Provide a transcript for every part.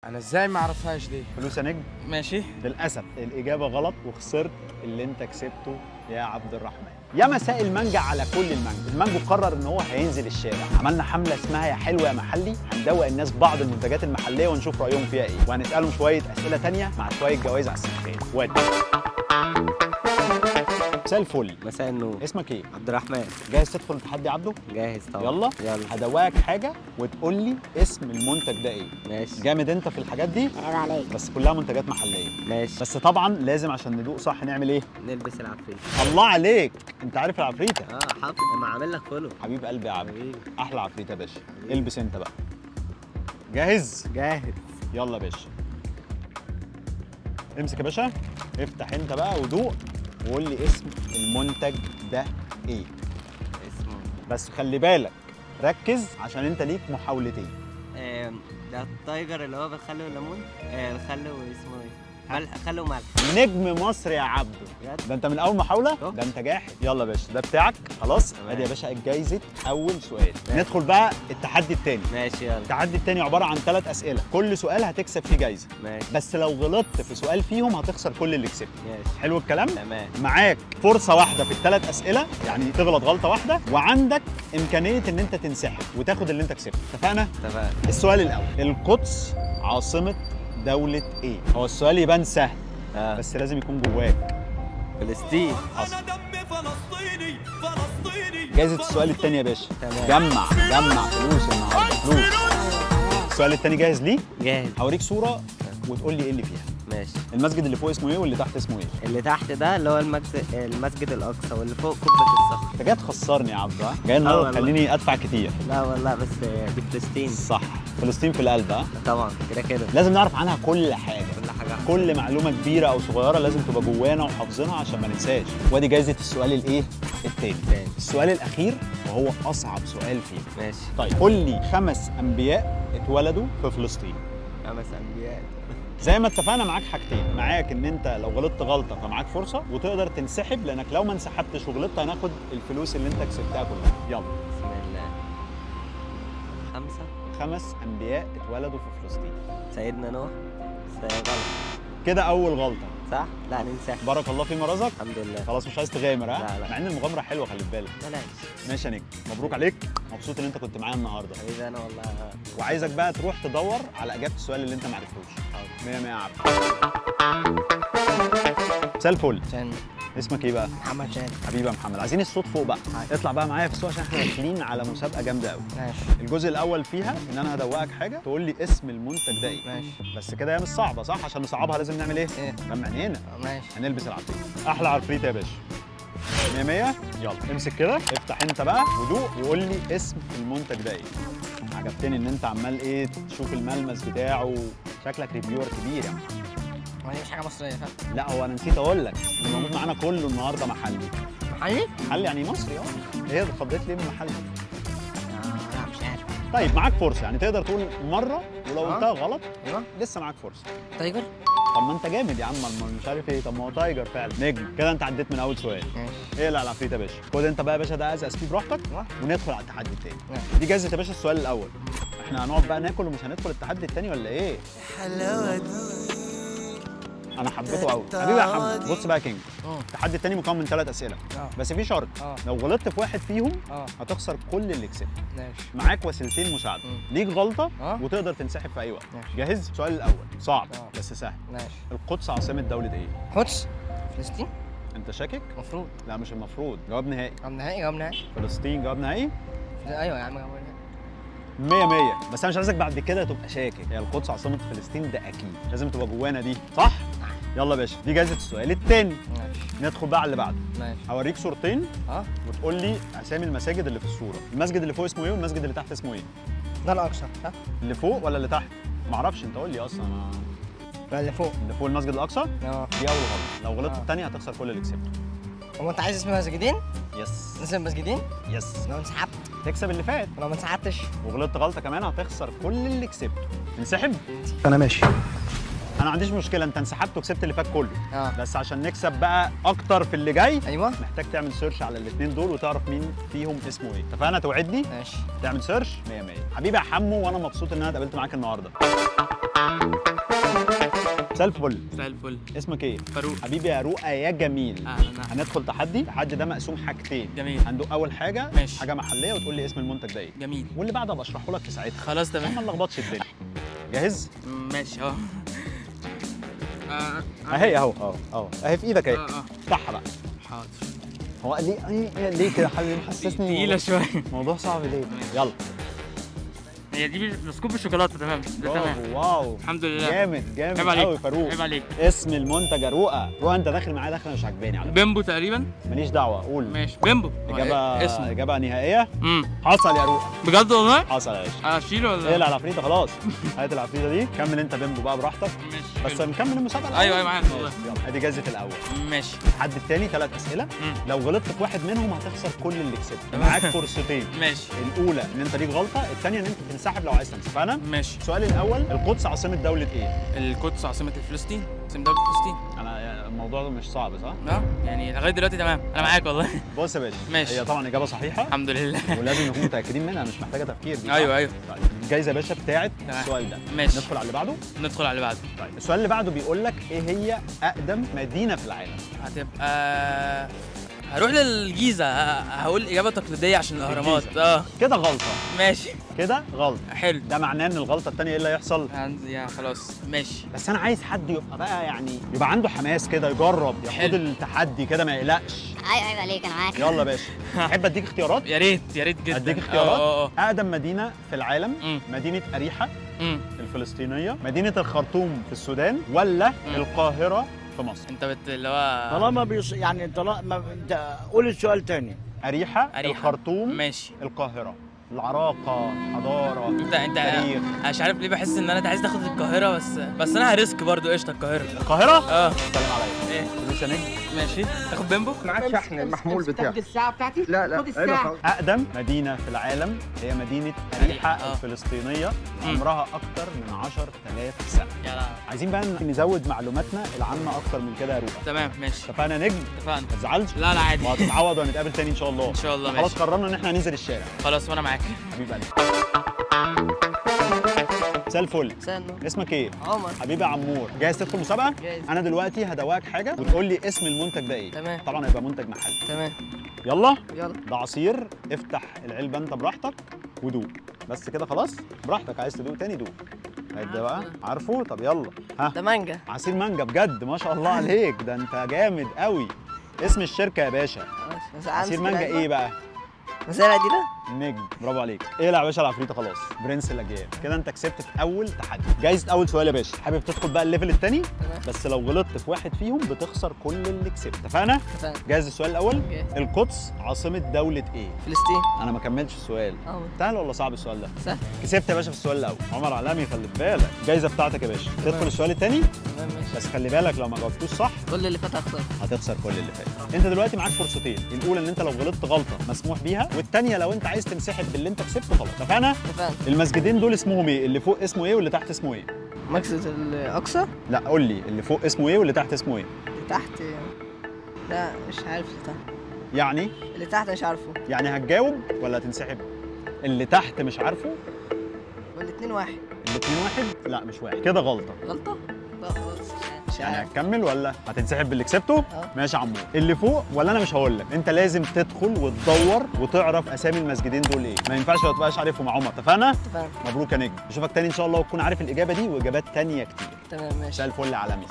انا ازاي ما اعرفهاش دي؟ فلوس يا نجم. ماشي. للاسف الاجابه غلط وخسرت اللي انت كسبته يا عبد الرحمن. يا مساء المانجا على كل المانجا. المانجو قرر ان هو هينزل الشارع. عملنا حمله اسمها يا حلو يا محلي، هندوق الناس بعض المنتجات المحليه ونشوف رايهم فيها ايه، وهنسالهم شويه اسئله تانية مع شويه جوائز على السخان. ودي مساء الفل. مساء النور. اسمك ايه؟ عبد الرحمن. جاهز تدخل التحدي عبده؟ جاهز طبعا. يلا هدوقك حاجه وتقول لي اسم المنتج ده ايه. ماشي. جامد انت في الحاجات دي؟ عيب عليك. بس كلها منتجات محليه. ماشي. بس طبعا لازم عشان ندوق صح نعمل ايه؟ نلبس العفريت. الله عليك، انت عارف العفريته. حاضر، ما عامل لك كله. حبيب قلبي يا عبد. حبيبي. احلى عفريته يا باشا. البس انت بقى. جاهز؟ جاهز. يلا يا باشا. امسك يا باشا، افتح انت بقى ودوق وقول لي اسم المنتج ده ايه. اسمه بس خلي بالك ركز عشان انت ليك محاولتين. ده التايجر اللي هو بالخل والليمون. الخل واسمه ايه؟ ملح، خل وملح. نجم مصر يا عبده. بجد؟ ده انت من اول محاوله؟ ده انت جاحد. يلا يا باشا ده بتاعك خلاص. تمام. ادي يا باشا جايزه اول سؤال. ندخل بقى التحدي الثاني. ماشي يلا. التحدي الثاني عباره عن 3 اسئله، كل سؤال هتكسب فيه جايزه. ماشي. بس لو غلطت في سؤال فيهم هتخسر كل اللي كسبته. ماشي. حلو الكلام؟ تمام. معاك فرصه واحده في ال3 اسئله، يعني تغلط غلطه واحده، وعندك امكانيه ان انت تنسحب وتاخد اللي انت كسبته. اتفقنا؟ اتفقنا. السؤال الاول، القدس عاصمه دوله ايه؟ هو السؤال يبان سهل بس لازم يكون جواك. فلسطين. حصل. أنا دمي فلسطيني فلسطيني. جايزه السؤال الثاني يا باشا. تمام. جمع فلوس النهارده فلوس. السؤال الثاني جاهز ليه؟ جاهز. هوريك صوره وتقول لي ايه اللي فيها. ماشي. المسجد اللي فوق اسمه ايه واللي تحت اسمه ايه؟ اللي تحت ده اللي هو المسجد الاقصى، واللي فوق قبه الصخر. انت جاي تخسرني يا عبد، ها؟ جاي النهارده والله. تخليني ادفع كتير. لا والله، بس دي فلسطين. صح، فلسطين في القلب. ها؟ طبعا كده كده. لازم نعرف عنها كل حاجه. كل حاجه. كل معلومه كبيره او صغيره لازم تبقى جوانا وحافظينها عشان ما ننساش. وادي جايزه السؤال الايه؟ التاني. السؤال الاخير وهو اصعب سؤال فيه. ماشي. طيب قول لي 5 انبياء اتولدوا في فلسطين. 5 انبياء. زي ما اتفقنا معاك حاجتين، معاك ان انت لو غلطت غلطه فمعاك فرصه وتقدر تنسحب، لانك لو ما انسحبتش وغلطت هناخد الفلوس اللي انت كسبتها كلها. يلا. بسم الله. 5. 5 انبياء اتولدوا في فلسطين. سيدنا نوح. غلط. كده اول غلطه. صح؟ لا ننساه. بارك الله فيما رزق. الحمد لله. خلاص مش عايز تغامر، ها؟ لا لا. مع ان المغامره حلوه خلي بالك. بلاش. ماشي يا نجم، مبروك عليك، مبسوط ان انت كنت معايا النهارده. حبيبي انا والله. وعايزك بقى تروح تدور على اجابه السؤال اللي انت ما عرفتوش. حاضر. 100 100 يا عبد. مساء الفل. عشان اسمك ايه بقى؟ محمد شادي. حبيبي يا محمد، عايزين الصوت فوق بقى. اطلع بقى معايا في السوق عشان احنا داخلين على مسابقه جامده قوي. ماشي. الجزء الاول فيها ان انا هدوقك حاجه تقول لي اسم المنتج ده ايه. ماشي. بس كده هي مش صعبه صح؟ عشان نصعبها لازم نعمل ايه؟ ايه؟ نجمع عينينا. ماشي. هنلبس العفريت. احلى عفريت يا باشا. 100 100. يلا امسك كده، افتح انت بقى ودوق وقول لي اسم المنتج ده ايه. عجبتني ان انت عمال ايه تشوف الملمس بتاعه، شكلك ريفيور كبير يعني. هو دي مش حاجه مصريه صح؟ لا هو انا نسيت اقول لك اللي موجود معانا كله النهارده محلي. محلي؟ محلي يعني مصري. ايه اتخضيت ليه من محلي؟ لا مش عارف. طيب معاك فرصه، يعني تقدر تقول مره ولو قلتها غلط ايوه. لسه معاك فرصه. تايجر؟ طب ما انت جامد يا عم، مش عارف ايه. طب ما هو تايجر فعلا. نجم كده انت عديت من اول سؤال. ماشي. ايه اللي على العفريت يا باشا؟ خد انت بقى يا باشا ده ازقز فيه براحتك وندخل على التحدي التاني. ماشي. دي جايزه يا باشا السؤال الاول. احنا هنقعد بقى ناكل ومش هندخل التحدي التاني ولا ايه؟ حلاوة دي. انا حبيته قوي حبيبي يا حمد. بص بقى يا كينج، التحدي التاني مكون من 3 اسئله بس في شرط. لو غلطت في واحد فيهم هتخسر كل اللي كسبته. ماشي. معاك وسيلتين مساعده. ليك غلطه وتقدر تنسحب في اي وقت. ماشي. جاهز؟ السؤال الاول صعب بس سهل. ماشي. القدس عاصمه دوله ايه؟ قدس؟ فلسطين؟ انت شاكك؟ المفروض. لا مش المفروض، جواب نهائي. جواب نهائي. جواب نهائي. فلسطين جواب نهائي. ايوه يا عم جواب نهائي. 100 100. بس انا مش عايزك بعد كده تبقى شاكك. هي القدس عاصمه فلسطين ده اكيد، لازم تبقى جوانا دي صح؟ يلا يا باشا دي جايزه السؤال الثاني. ماشي. ندخل بقى على اللي بعده. ماشي. هوريك صورتين وتقول لي اسامي المساجد اللي في الصوره. المسجد اللي فوق اسمه ايه والمسجد اللي تحت اسمه ايه؟ ده الاقصى صح؟ اللي فوق ولا اللي تحت؟ معرفش، انت قول لي اصلا. لا اللي فوق. اللي فوق المسجد الاقصى؟ دي اول غلطه، لو غلطت آه. الثانيه هتخسر كل اللي كسبته. هو انت عايز اسم مسجدين؟ يس. اسم مسجدين؟ يس. لو انسحبت؟ تكسب اللي فات، ولو ما انسحبتش؟ وغلطت غلطه كمان هتخسر كل اللي كسبته. تنسحب؟ انا ماشي. انا ما عنديش مشكله، انت انسحبت وكسبت اللي فات كله. اه. بس عشان نكسب بقى اكتر في اللي جاي ايوه. محتاج تعمل سيرش على الاثنين دول وتعرف مين فيهم اسمه ايه. اتفقنا؟ توعدني؟ ماشي. تعمل سيرش. 100 100. حبيبي يا حمو، وانا مبسوط ان انا اتقابلت معاك النهارده. مساء الفل. مساء الفل. اسمك ايه؟ فاروق. حبيبي يا رؤى يا جميل. اهلا. هندخل تحدي، التحدي ده مقسوم حاجتين. جميل. هندوق اول حاجه ماشي. حاجه محليه وتقول لي اسم المنتج ده ايه. جميل. واللي بعده ابقى اشرحه لك في ساعتها. خلاص تمام. ما نلخبطش الدنيا. جاهز؟ ماشي اهي اهو اهي في ايدك اهي. افتحها بقى. حاضر. هو ليه كده حبيبي محسسني تقيلة شوية. موضوع صعب ليه؟ يلا. هي دي سكوب الشوكولاتة. تمام ده تمام. واو الحمد لله. جامد عيب عليك قوي فاروق. عيب عليك. اسم المنتج يا رؤى. رؤى انت داخل معايا داخله مش عاجباني على فكرة. بيمبو تقريبا. ماليش دعوه قول. ماشي بيمبو. اسمه اجابه نهائيه. حصل يا رؤى. بجد والله؟ حصل يا باشا. اشيله ولا؟ اقلع العفريته خلاص. هات العفريته دي كمل انت بيمبو بقى براحتك. ماشي. بس نكمل المسابقه الأول. ايوه معاك والله. يلا ادي جايزه الاول. ماشي. التحدي الثاني 3 اسئله. لو غلطت في واحد منهم هتخسر كل اللي كسبته. معاك فرصتين. ماشي. الاولى ان انت ليك غلطه، الثانيه ان انت تنسحب لو عايز تنسحب. فانا ماشي. السؤال الاول، القدس عاصمه دوله ايه؟ القدس عاصمة فلسطين. عاصمة دولة فلسطين. انا الموضوع ده مش صعب صح؟ اه يعني لغاية دلوقتي تمام. انا معاك والله. بص يا باشا. ماشي. هي طبعا اجابه صحيحه الحمد لله. ولازم نكون متاكدين منها، مش محتاجه تفكير دي. ايوه ايوه. طيب الجايزه يا باشا بتاعت تمام. السؤال ده. ماشي. ندخل على اللي بعده. ندخل على اللي بعده. طيب السؤال اللي بعده بيقول لك ايه هي اقدم مدينه في العالم؟ هتبقى هروح للجيزة. هقول إجابة تقليدية عشان الأهرامات. كده غلطه. ماشي. كده غلط. حلو. ده معناه ان الغلطه الثانيه ايه اللي هيحصل؟ يا خلاص ماشي. بس انا عايز حد يبقى بقى يعني يبقى عنده حماس كده، يجرب ياخد حلو. التحدي كده ما يقلقش. ايوه عيب عليك انا معاك. يلا يا باشا. تحب اديك اختيارات؟ يا ريت يا ريت جدا. اديك اختيارات. اقدم مدينه في العالم مدينه اريحه الفلسطينيه، مدينه الخرطوم في السودان، ولا القاهره في مصر؟ انت اللي هو طالما يعني طالما انت قول السؤال تاني. أريحة الخرطوم ماشي القاهرة. العراقة، حضارة، انت تاريخ. انا مش عارف ليه بحس ان انا عايز تاخد القاهرة بس انا هريسك برضو. قشطة القاهرة. القاهرة؟ سلام عليا. ايه؟ فلوس يا نجم. ماشي. تاخد بيمبو؟ معاك شحن المحمول بتاعك. تاخد الساعة بتاعتي؟ لا خد الساعة. أقدم مدينة في العالم هي مدينة أريحة الفلسطينية. عمرها أكتر من 10,000 سنة. يلا. عايزين بقى نزود معلوماتنا العامة أكتر من كده يا روبا. تمام ماشي. اتفقنا يا نجم؟ اتفقنا. ما تزعلش؟ لا عادي. وهتتعوض وهنتقابل تاني إن شاء الله. إن شاء الله. خلاص قررنا إن إحنا هننزل الشارع. خلاص وأنا معاك. حبيب قلبي. مساء الفل. مساء النور. اسمك ايه؟ عمر. حبيبي عمور، جاهز تدخل مسابقة؟ جاهز. أنا دلوقتي هدوقك حاجة وتقول لي اسم المنتج ده إيه؟ تمام. طبعًا هيبقى منتج محلي. تمام. يلا؟ يلا. ده عصير، افتح العلبة أنت براحتك ودوق. بس كده خلاص؟ براحتك، عايز تدوق تاني دوق. هيدا بقى؟ عارفه؟ طب يلا. ها؟ ده مانجا. عصير مانجا بجد، ما شاء الله عليك، ده أنت جامد قوي. اسم الشركة يا باشا. عصير مانجا إيه بقى؟ مزارع دي ده؟ نجم، برافو عليك. اقلع يا باشا العفريته خلاص، برنس الاجيال. كده انت كسبت في اول تحدي. جايزه اول سؤال يا باشا، حابب تدخل بقى الليفل الثاني؟ بس لو غلطت في واحد فيهم بتخسر كل اللي كسبت. اتفقنا؟ اتفقنا. جاهز السؤال الاول؟ جاهز. القدس عاصمه دوله ايه؟ فلسطين. انا ما كملتش السؤال. سهل ولا صعب السؤال ده؟ سهل. كسبت يا باشا في السؤال الاول. عمر علامي خلي بالك. الجايزه بتاعتك يا باشا. تدخل السؤال الثاني؟ تمام ماشي. بس خلي بالك لو ما جاوبتوش صح كل اللي فات هخسر. هتخسر كل اللي فات. انت دلوقتي معاك فرصتين، الاولى ان انت لو غلطت غلطه مسموح بيها، والثانيه لو انت عايز تنسحب باللي انت كسبته خلاص. اتفقنا؟ اتفقنا. المسجدين دول اسمهم ايه؟ اللي فوق اسمه ايه واللي تحت اسمه ايه؟ مسجد الاقصى. لا قول لي اللي فوق اسمه ايه واللي تحت اسمه ايه؟ اللي تحت لا مش عارف اللي تحت. يعني اللي تحت مش عارفه. يعني هتجاوب ولا هتنسحب؟ اللي تحت مش عارفه؟ والاتنين واحد. الاتنين واحد؟ لا مش واحد، كده غلطه. غلطة؟ لا خلاص مش يعني عارف. هتكمل ولا هتنسحب باللي كسبته؟ ماشي يا عمور. اللي فوق ولا انا مش هقول لك، انت لازم تدخل وتدور وتعرف اسامي المسجدين دول ايه، ما ينفعش ما تبقاش عارفهم يا عمر. اتفقنا؟ اتفقنا. مبروك يا نجم، اشوفك تاني ان شاء الله وتكون عارف الاجابه دي واجابات تانيه كتير. تمام ماشي. مساء الفل عالمي.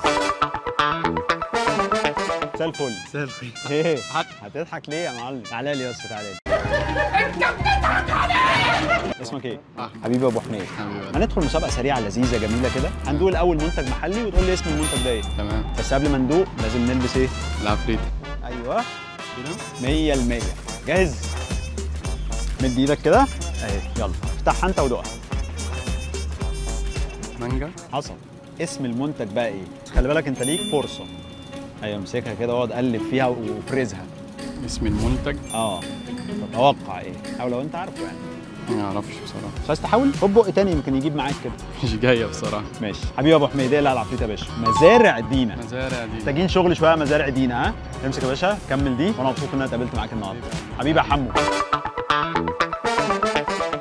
مساء الفل. مساء الخير. ايه؟ هتضحك ليه يا معلم؟ تعالى لي يا اسطى تعالى لي. انت بتضحك عليا. اسمك ايه؟ حبيبي ابو حميد. هندخل مسابقه سريعه لذيذه جميله كده، هندوق الاول منتج محلي وتقول لي اسم المنتج ده ايه. تمام. بس قبل ما ندوق لازم نلبس ايه؟ العفريت. ايوه 100%. جاهز؟ مد ايدك كده اهي، يلا افتحها انت ودوقها. مانجا. حصل. اسم المنتج بقى ايه؟ خلي بالك انت ليك فرصه. ايوه امسكها كده واقعد قلب فيها وفرزها. اسم المنتج؟ تتوقع ايه؟ او لو انت عارفه يعني. ما اعرفش بصراحه. مش عايز تحاول؟ خد بق تاني يمكن يجيب معاك كده. مش جايه بصراحه. ماشي حبيبي ابو حميد، اقلع العفريت يا باشا. مزارع دينا. مزارع دينا. محتاجين شغل شويه مزارع دينا. ها امسك يا باشا كمل دي، وانا مبسوط ان انا اتقابلت معاك النهارده. حبيبي يا حمو.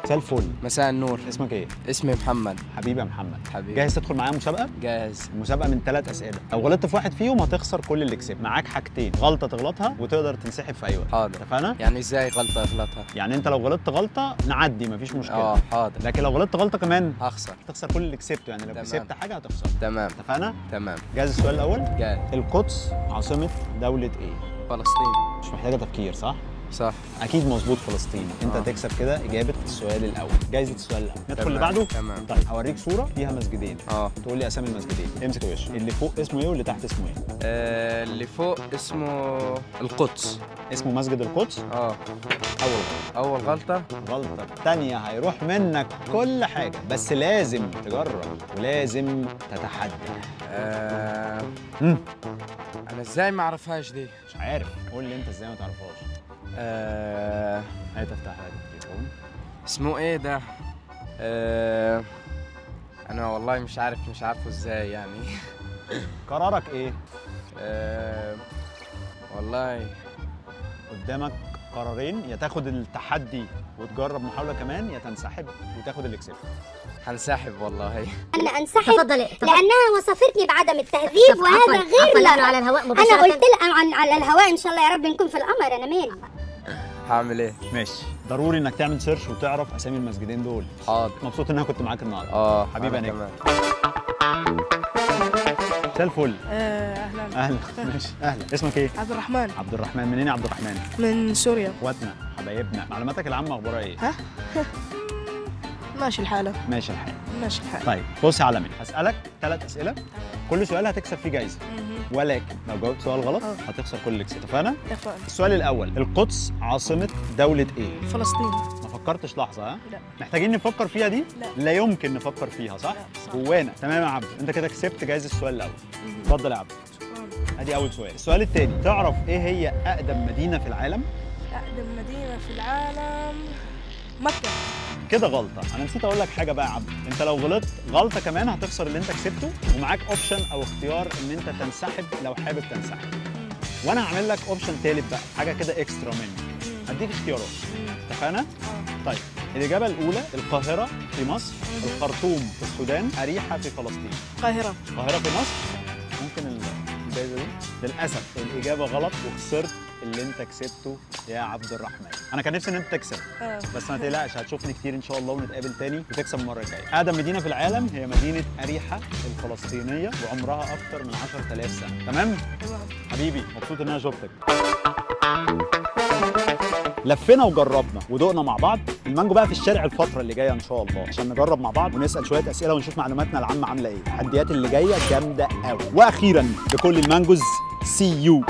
مساء الفل. مساء النور. اسمك ايه؟ اسمي محمد. حبيبي يا محمد. حبيبي. جاهز تدخل معايا مسابقه؟ جاهز. المسابقه من 3 اسئله، لو غلطت في واحد فيهم هتخسر كل اللي كسبت. معاك حاجتين، غلطه تغلطها وتقدر تنسحب في اي وقت. حاضر. اتفقنا؟ يعني ازاي غلطه اغلطها؟ يعني انت لو غلطت غلطه نعدي مفيش مشكله. حاضر. لكن لو غلطت غلطه كمان هخسر. هتخسر كل اللي كسبته، يعني لو تمام. كسبت حاجه هتخسر. تمام. اتفقنا؟ تمام. جاهز السؤال الاول؟ جاهز. القدس عاصمه دوله ايه؟ فلسطين. مش محتاجه تفكير صح؟ صح. اكيد مظبوط فلسطين. انت تكسب كده اجابه السؤال الاول. جايزه السؤال الاول. ندخل اللي بعده. تمام. طيب هوريك صوره فيها مسجدين. تقول لي اسامي المسجدين. امسك يا باشا. اللي فوق اسمه ايه واللي تحت اسمه ايه؟ اللي فوق اسمه القدس. اسمه مسجد القدس؟ اول غلطه. غلطه الثانيه هيروح منك كل حاجه، بس لازم تجرب ولازم تتحدى. انا ازاي ما اعرفهاش دي؟ مش عارف. قول لي انت ازاي ما تعرفهاش. هات افتح لك التليفون. اسمه ايه ده؟ انا والله مش عارفه ازاي يعني. قرارك ايه؟ والله قدامك قرارين، يا تاخد التحدي وتجرب محاولة كمان، يا تنسحب وتاخد اللي كسبته. هنسحب والله. أنا أنسحب لأنها وصفتني بعدم التهذيب وهذا غير لا. على الهواء مباشرة. أنا قلت لها على الهواء إن شاء الله يا رب نكون في القمر. أنا مالي. هعمل إيه؟ ماشي، ضروري إنك تعمل سيرش وتعرف أسامي المسجدين دول. حاضر. مبسوط إن أنا كنت معاك النهارده. حبيبي أنا كمان. مساء الفل. اهلا. ماشي. اهلا. اسمك ايه؟ عبد الرحمن. عبد الرحمن. منين يا عبد الرحمن؟ من سوريا. اخواتنا حبايبنا. معلوماتك العامه اخبارها ايه؟ ها؟ ماشي الحال. ماشي الحال. ماشي الحال. طيب بص يا عالمي، هسألك 3 أسئلة، كل سؤال هتكسب فيه جايزة، ولكن لو جاوبت سؤال غلط هتخسر كل اللي كسبته. اتفقنا؟ اتفقنا. السؤال الأول، القدس عاصمة دولة إيه؟ فلسطين. ما فكرتش لحظة ها؟ لا. محتاجين نفكر فيها دي؟ لا. لا يمكن نفكر فيها صح؟ لا. جوانا. تمام يا عبد، أنت كده كسبت جايزة السؤال الأول. اتفضل يا عبد. ادي أول سؤال. السؤال الثاني، تعرف إيه هي أقدم مدينة في العالم؟ أقدم مدينة في العالم مكة. كده غلطة. أنا نسيت أقول لك حاجة بقى يا عبد، أنت لو غلطت غلطة كمان هتخسر اللي أنت كسبته، ومعاك أوبشن أو اختيار إن أنت تنسحب لو حابب تنسحب. وأنا هعمل لك أوبشن تالت بقى، حاجة كده إكسترا مني. هديك اختيارات. اتفقنا؟ طيب، الإجابة الأولى القاهرة في مصر، الخرطوم في السودان، أريحة في فلسطين. القاهرة. القاهرة في مصر؟ ممكن الجايزة دي؟ للأسف الإجابة غلط وخسرت اللي أنت كسبته يا عبد الرحمن. أنا كان نفسي إن أنت تكسب، بس ما تقلقش هتشوفني كتير إن شاء الله ونتقابل تاني وتكسب المرة الجاية. أقدم مدينة في العالم هي مدينة أريحة الفلسطينية، وعمرها أكتر من 10,000 سنة. تمام؟ حبيبي مبسوط إن أنا شفتك. لفينا وجربنا ودقنا مع بعض المانجو بقى في الشارع الفترة اللي جاية إن شاء الله، عشان نجرب مع بعض ونسأل شوية أسئلة ونشوف معلوماتنا العامة عاملة إيه. التحديات اللي جاية جامدة قوي. وأخيرا لكل المانجوز، سي يو.